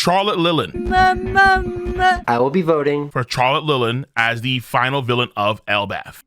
Charlotte Lilin. I will be voting for Charlotte Lilin as the final villain of Elbaf.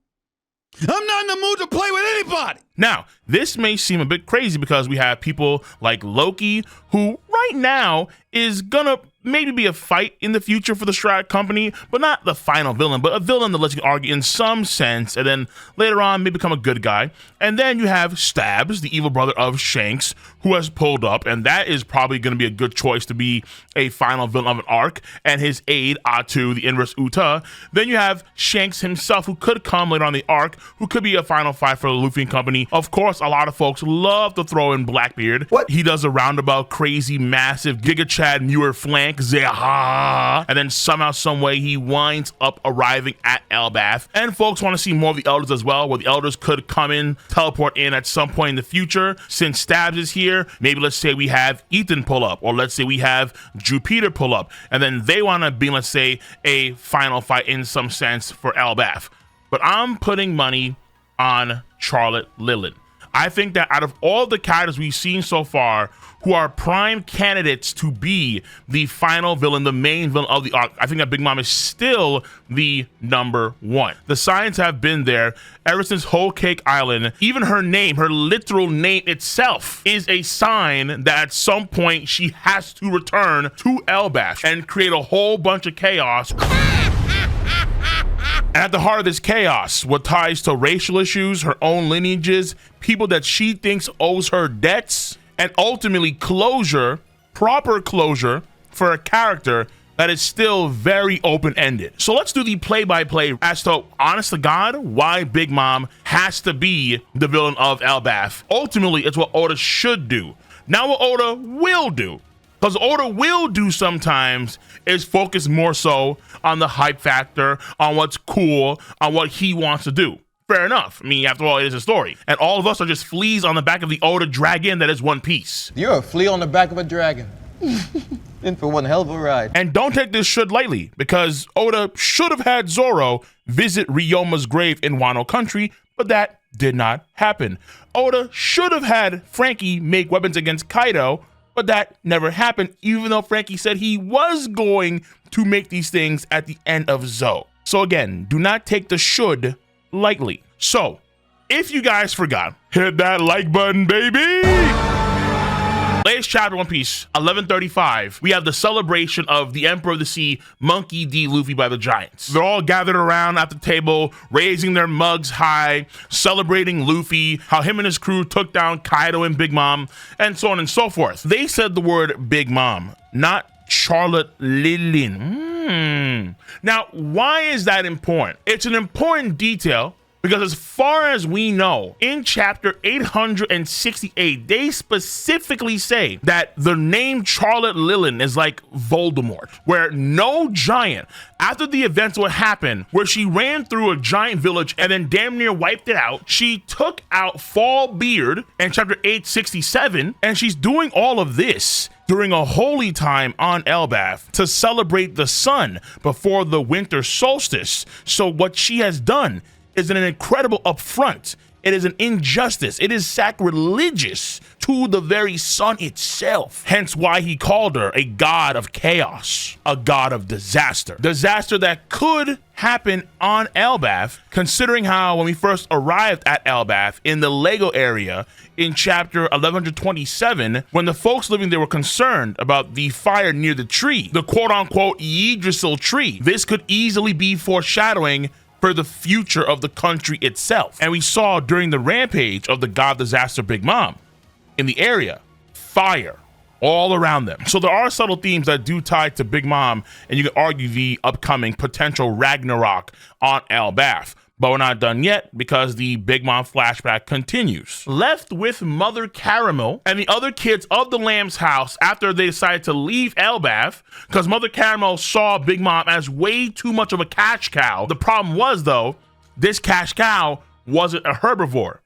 I'm not in the mood to play with anybody. Now, this may seem a bit crazy because we have people like Loki, who right now is gonna maybe be a fight in the future for the Strat Company, but not the final villain, but a villain that lets you argue in some sense, and then later on may become a good guy. And then you have Stabs, the evil brother of Shanks, who has pulled up, and that is probably going to be a good choice to be a final villain of an arc, and his aide, Atu, the inverse Uta. Then you have Shanks himself, who could come later on the arc, who could be a final fight for the Luffy and Company. Of course, a lot of folks love to throw in Blackbeard. What? He does a roundabout, crazy, massive Giga Chad Muir flank, Zeha, and then somehow, some way, he winds up arriving at Elbaf. And folks want to see more of the Elders as well, where the Elders could come in, teleport in at some point in the future. Since Stabs is here, maybe let's say we have Ethan pull up, or let's say we have Jupiter pull up, and then they want to be, let's say, a final fight in some sense for Elbaf. But I'm putting money on Charlotte Lilin. I think that out of all the characters we've seen so far who are prime candidates to be the final villain, the main villain of the arc, I think that Big Mom is still the number one. The signs have been there ever since Whole Cake Island. Even her name, her literal name itself, is a sign that at some point she has to return to Elbaf and create a whole bunch of chaos. And at the heart of this chaos, what ties to racial issues, her own lineages, people that she thinks owes her debts, and ultimately closure, proper closure for a character that is still very open-ended. So let's do the play-by-play as to, honest to God, why Big Mom has to be the villain of Elbaf. Ultimately, it's what Oda should do, not what Oda will do. Because Oda will do sometimes is focus more so on the hype factor, on what's cool, on what he wants to do. Fair enough. I mean, after all, it is a story. And all of us are just fleas on the back of the Oda dragon that is One Piece. You're a flea on the back of a dragon. In for one hell of a ride. And don't take this shit lightly, because Oda should have had Zoro visit Ryoma's grave in Wano Country, but that did not happen. Oda should have had Frankie make weapons against Kaido, but that never happened, even though Frankie said he was going to make these things at the end of Zou. So again, do not take the should lightly. So, if you guys forgot, hit that like button, baby! Latest chapter, One Piece, 1135. We have the celebration of the Emperor of the Sea, Monkey D. Luffy by the Giants. They're all gathered around at the table, raising their mugs high, celebrating Luffy, how him and his crew took down Kaido and Big Mom, and so on and so forth. They said the word Big Mom, not Charlotte Lilin. Now, why is that important? It's an important detail because as far as we know, in chapter 868, they specifically say that the name Charlotte Lilin is like Voldemort, where no giant, after the events what happened, where she ran through a giant village and then damn near wiped it out, she took out Fall Beard in chapter 867, and she's doing all of this during a holy time on Elbaf to celebrate the sun before the winter solstice. So what she has done is an incredible affront. It is an injustice. It is sacrilegious to the very sun itself. Hence why he called her a god of chaos, a god of disaster. Disaster that could happen on Elbaf, considering how when we first arrived at Elbaf in the Lego area in chapter 1127, when the folks living there were concerned about the fire near the tree, the quote-unquote Yggdrasil tree. This could easily be foreshadowing for the future of the country itself. And we saw during the rampage of the god disaster Big Mom in the area, fire all around them. So there are subtle themes that do tie to Big Mom, and you could argue the upcoming potential Ragnarok on Elbaf. But we're not done yet because the Big Mom flashback continues. Left with Mother Caramel and the other kids of the Lamb's house after they decided to leave Elbaf because Mother Caramel saw Big Mom as way too much of a cash cow. The problem was, though, this cash cow wasn't a herbivore.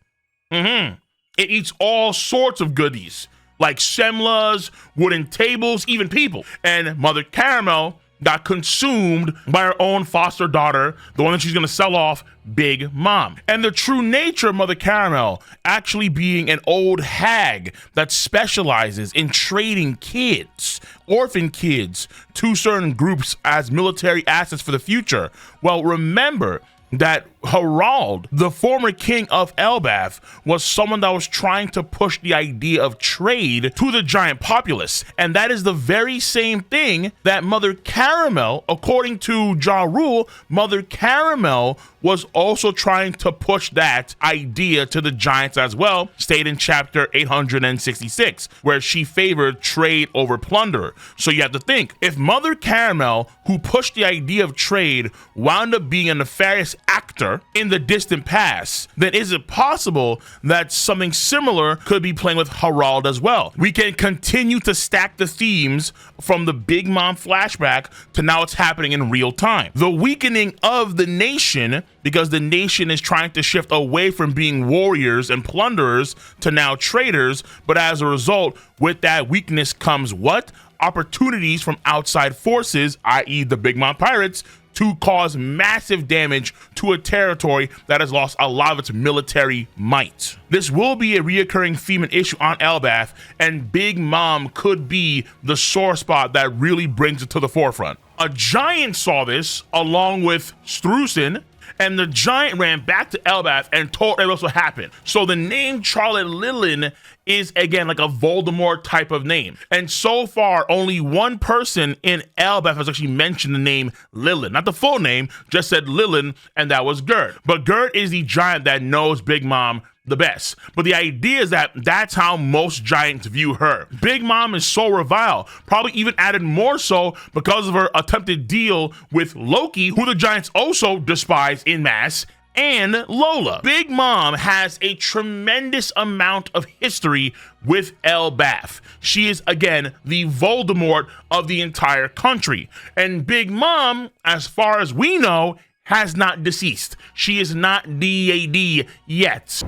It eats all sorts of goodies, like semlas, wooden tables, even people. And Mother Caramel got consumed by her own foster daughter, the one that she's going to sell off, Big Mom. And the true nature of Mother Caramel actually being an old hag that specializes in trading kids, orphan kids, to certain groups as military assets for the future. Well, remember that Harald, the former king of Elbaf, was someone that was trying to push the idea of trade to the giant populace. And that is the very same thing that Mother Caramel, according to Ja Rule, Mother Caramel was also trying to push that idea to the giants as well, stated in chapter 866, where she favored trade over plunder. So you have to think, if Mother Caramel, who pushed the idea of trade, wound up being a nefarious actor in the distant past, then is it possible that something similar could be playing with Harald as well? We can continue to stack the themes from the Big Mom flashback to now it's happening in real time. The weakening of the nation, because the nation is trying to shift away from being warriors and plunderers to now traders, but as a result, with that weakness comes what? Opportunities from outside forces, i.e. the Big Mom pirates, to cause massive damage to a territory that has lost a lot of its military might. This will be a reoccurring theme and issue on Elbaf, and Big Mom could be the sore spot that really brings it to the forefront. A giant saw this along with Strusen, and the giant ran back to Elbaf and told everyone else what happened. So the name Charlotte Lilin is, again, like a Voldemort type of name. And so far, only one person in Elbaf has actually mentioned the name Lilin. Not the full name, just said Lilin, and that was Gerd. But Gerd is the giant that knows Big Mom the best. But the idea is that that's how most giants view her. Big Mom is so reviled, probably even added more so because of her attempted deal with Loki, who the giants also despise in mass, and Lola. Big Mom has a tremendous amount of history with Elbaf. She is, again, the Voldemort of the entire country. And Big Mom, as far as we know, has not deceased. She is not DAD yet.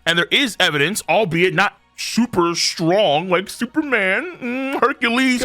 And there is evidence, albeit not super strong, like Superman, Hercules.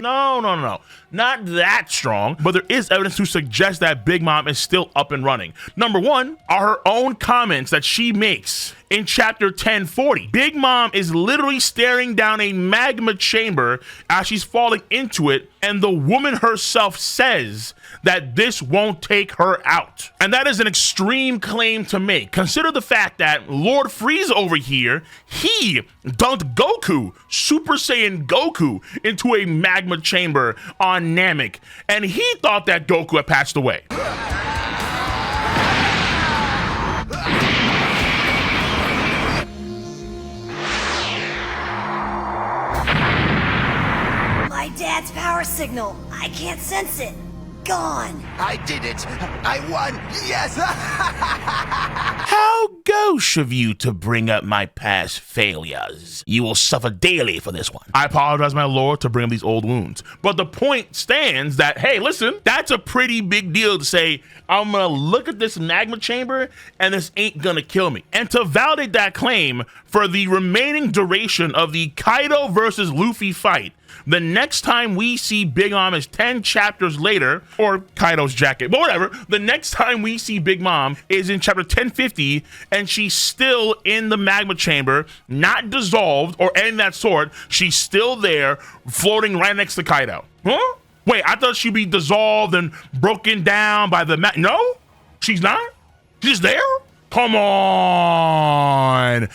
No. Not that strong, but there is evidence to suggest that Big Mom is still up and running. Number one are her own comments that she makes in chapter 1040. Big Mom is literally staring down a magma chamber as she's falling into it, and the woman herself says that this won't take her out. And that is an extreme claim to make. Consider the fact that Lord Frieza over here, he dunked Goku, Super Saiyan Goku, into a magma chamber on Namek, and he thought that Goku had passed away. My dad's power signal. I can't sense it. Gone. I did it. I won. Yes. How gauche of you to bring up my past failures. You will suffer daily for this one. I apologize, my lord, to bring up these old wounds. But the point stands that, hey, listen, that's a pretty big deal to say, I'm gonna look at this magma chamber and this ain't gonna kill me. And to validate that claim, for the remaining duration of the Kaido versus Luffy fight, the next time we see Big Mom is 10 chapters later, or Kaido's jacket, but whatever. The next time we see Big Mom is in chapter 1050, and she's still in the magma chamber, not dissolved or any of that sort. She's still there, floating right next to Kaido. Huh? Wait, I thought she'd be dissolved and broken down by the No? She's not? She's there? Come on.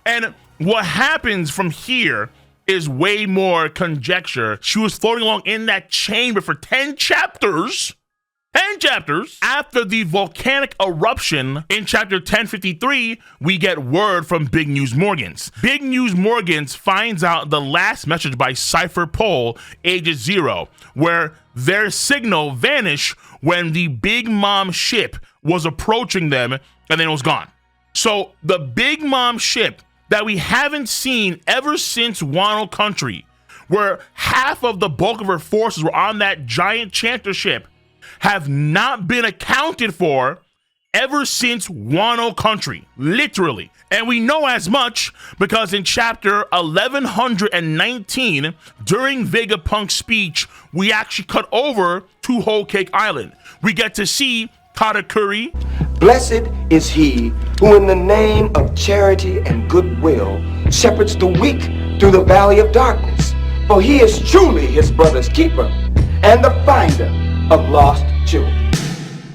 And what happens from here is way more conjecture. She was floating along in that chamber for 10 chapters. 10 chapters. After the volcanic eruption in chapter 1053, we get word from Big News Morgans. Big News Morgans finds out the last message by Cypher Pole, Aegis Zero, where their signal vanished when the Big Mom ship was approaching them, and then it was gone. So the Big Mom ship that we haven't seen ever since Wano Country, where half of the bulk of her forces were on that giant chanter ship, have not been accounted for ever since Wano Country, literally. And we know as much because in chapter 1119, during Vegapunk's speech, we actually cut over to Whole Cake Island. We get to see Katakuri. Blessed is he who in the name of charity and goodwill shepherds the weak through the valley of darkness. For he is truly his brother's keeper and the finder of lost children.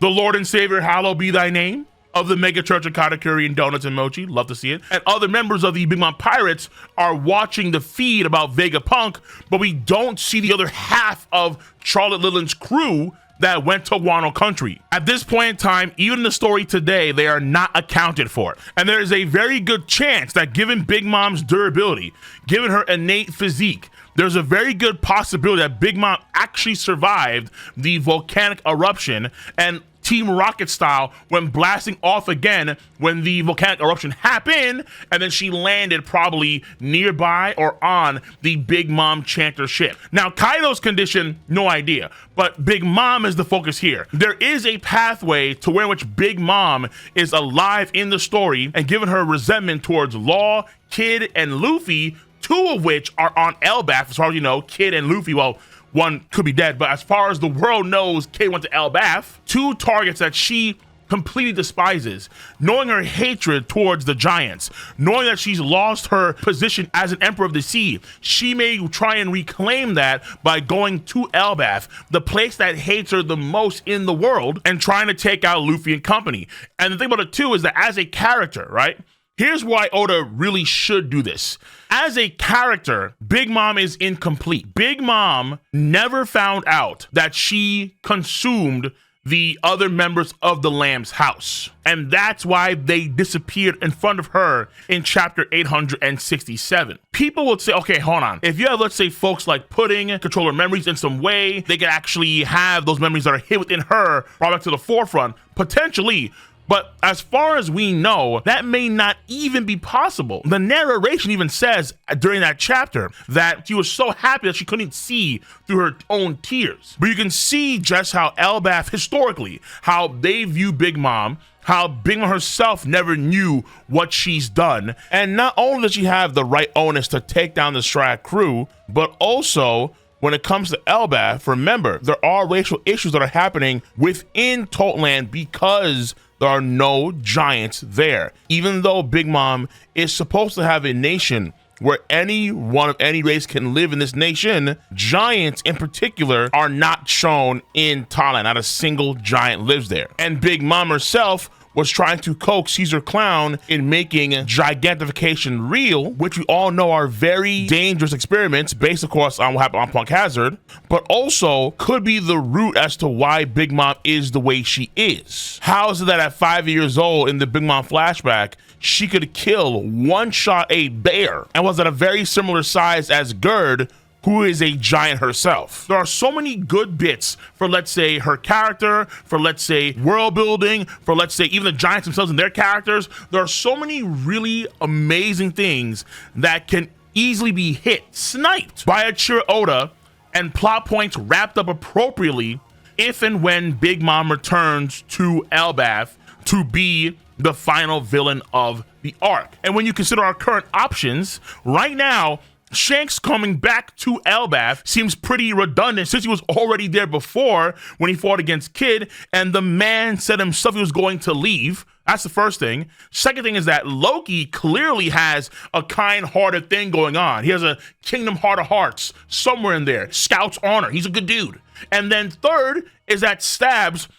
The Lord and Savior, hallowed be thy name, of the mega church of Katakuri and Donuts and Mochi, love to see it. And other members of the Big Mom Pirates are watching the feed about Vegapunk, but we don't see the other half of Charlotte Lilland's crew that went to Wano Country. At this point in time, even in the story today, they are not accounted for. And there is a very good chance that given Big Mom's durability, given her innate physique, there's a very good possibility that Big Mom actually survived the volcanic eruption and Team Rocket style went blasting off again when the volcanic eruption happened, and then she landed probably nearby or on the Big Mom Chanter ship. Now, Kaido's condition, no idea, but Big Mom is the focus here. There is a pathway to where in which Big Mom is alive in the story, and given her resentment towards Law, Kid, and Luffy, two of which are on Elbaf, as far as you know, Kid and Luffy, well, one could be dead, but as far as the world knows, Kid went to Elbaf. Two targets that she completely despises, knowing her hatred towards the giants, knowing that she's lost her position as an Emperor of the Sea. She may try and reclaim that by going to Elbaf, the place that hates her the most in the world, and trying to take out Luffy and company. And the thing about it too is that as a character, right? Here's why Oda really should do this. As a character, Big Mom is incomplete. Big Mom never found out that she consumed the other members of the Lamb's house. And that's why they disappeared in front of her in chapter 867. People would say, okay, hold on. If you have, let's say, folks like Pudding control her memories in some way, they could actually have those memories that are hid within her brought back to the forefront, potentially. But as far as we know, that may not even be possible. The narration even says during that chapter that she was so happy that she couldn't see through her own tears. But you can see just how Elbaf, historically, how they view Big Mom, how Big Mom herself never knew what she's done. And not only does she have the right onus to take down the Strat crew, but also when it comes to Elbaf, remember, there are racial issues that are happening within Toadland because there are no giants there. Even though Big Mom is supposed to have a nation where anyone of any race can live in this nation, giants in particular are not shown in Thailand. Not a single giant lives there. And Big Mom herself was trying to coax Caesar Clown in making gigantification real, which we all know are very dangerous experiments based, of course, on what happened on Punk Hazard, but also could be the root as to why Big Mom is the way she is. How is it that at 5 years old in the Big Mom flashback, she could kill one-shot a bear and was at a very similar size as Gerd, who is a giant herself? There are so many good bits for, let's say, her character, for, let's say, world building, for, let's say, even the giants themselves and their characters. There are so many really amazing things that can easily be sniped by Eiichiro Oda and plot points wrapped up appropriately if and when Big Mom returns to Elbaf to be the final villain of the arc. And when you consider our current options, right now, Shanks coming back to Elbaf seems pretty redundant since he was already there before when he fought against Kid, and the man said himself he was going to leave. That's the first thing. Second thing is that Loki clearly has a kind-hearted thing going on. He has a Kingdom Heart of Hearts somewhere in there. Scout's honor. He's a good dude. And then third is that Stabs,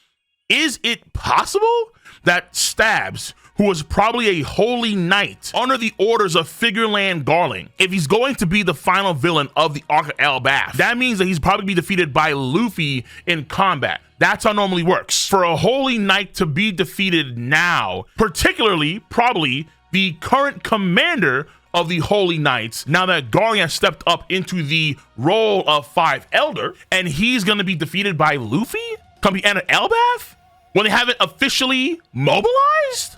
is it possible that Stabs, who was probably a holy knight under the orders of Figureland Garling, if he's going to be the final villain of the Arc of Elbaf, that means that he's probably be defeated by Luffy in combat. That's how it normally works. For a holy knight to be defeated now, particularly probably the current commander of the Holy Knights, now that Garling has stepped up into the role of Five Elder, and he's going to be defeated by Luffy coming to Elbaf when they haven't officially mobilized?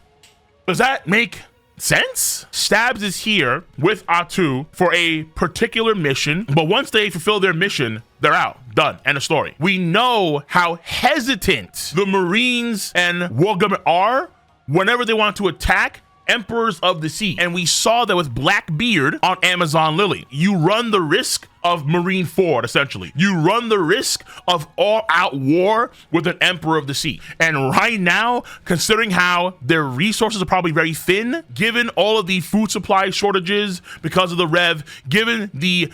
Does that make sense? Stabs is here with Atu for a particular mission, but once they fulfill their mission, They're out. Done. End of story. We know how hesitant the Marines and world government are whenever they want to attack Emperors of the Sea. And we saw that with Blackbeard on Amazon Lily. You run the risk of Marine Ford, essentially. You run the risk of all-out war with an Emperor of the Sea. And right now, considering how their resources are probably very thin, given all of the food supply shortages because of the Rev, given the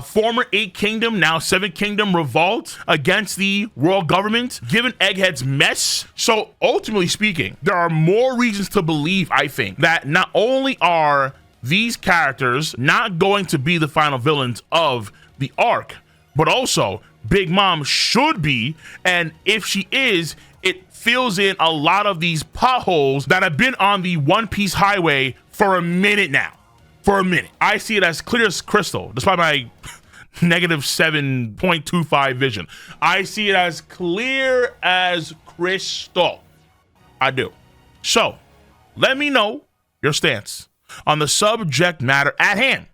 former 8 Kingdom, now 7 Kingdom revolt against the world government, given Egghead's mess. So ultimately speaking, there are more reasons to believe, I think, that not only are these characters not going to be the final villains of the arc, but also Big Mom should be, and if she is, it fills in a lot of these potholes that have been on the One Piece highway for a minute now. For a minute. I see it as clear as crystal, despite my negative 7.25 vision. I see it as clear as crystal. I do. So, let me know your stance on the subject matter at hand.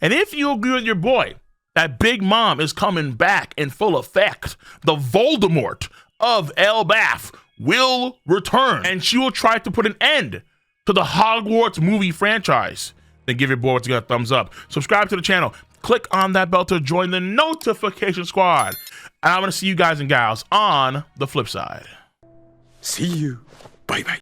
And if you agree with your boy that Big Mom is coming back in full effect, the Voldemort of Elbaf will return, and she will try to put an end to the Hogwarts movie franchise, then give your boy what's a thumbs up. Subscribe to the channel. Click on that bell to join the notification squad. And I'm going to see you guys and gals on the flip side. See you. Bye-bye.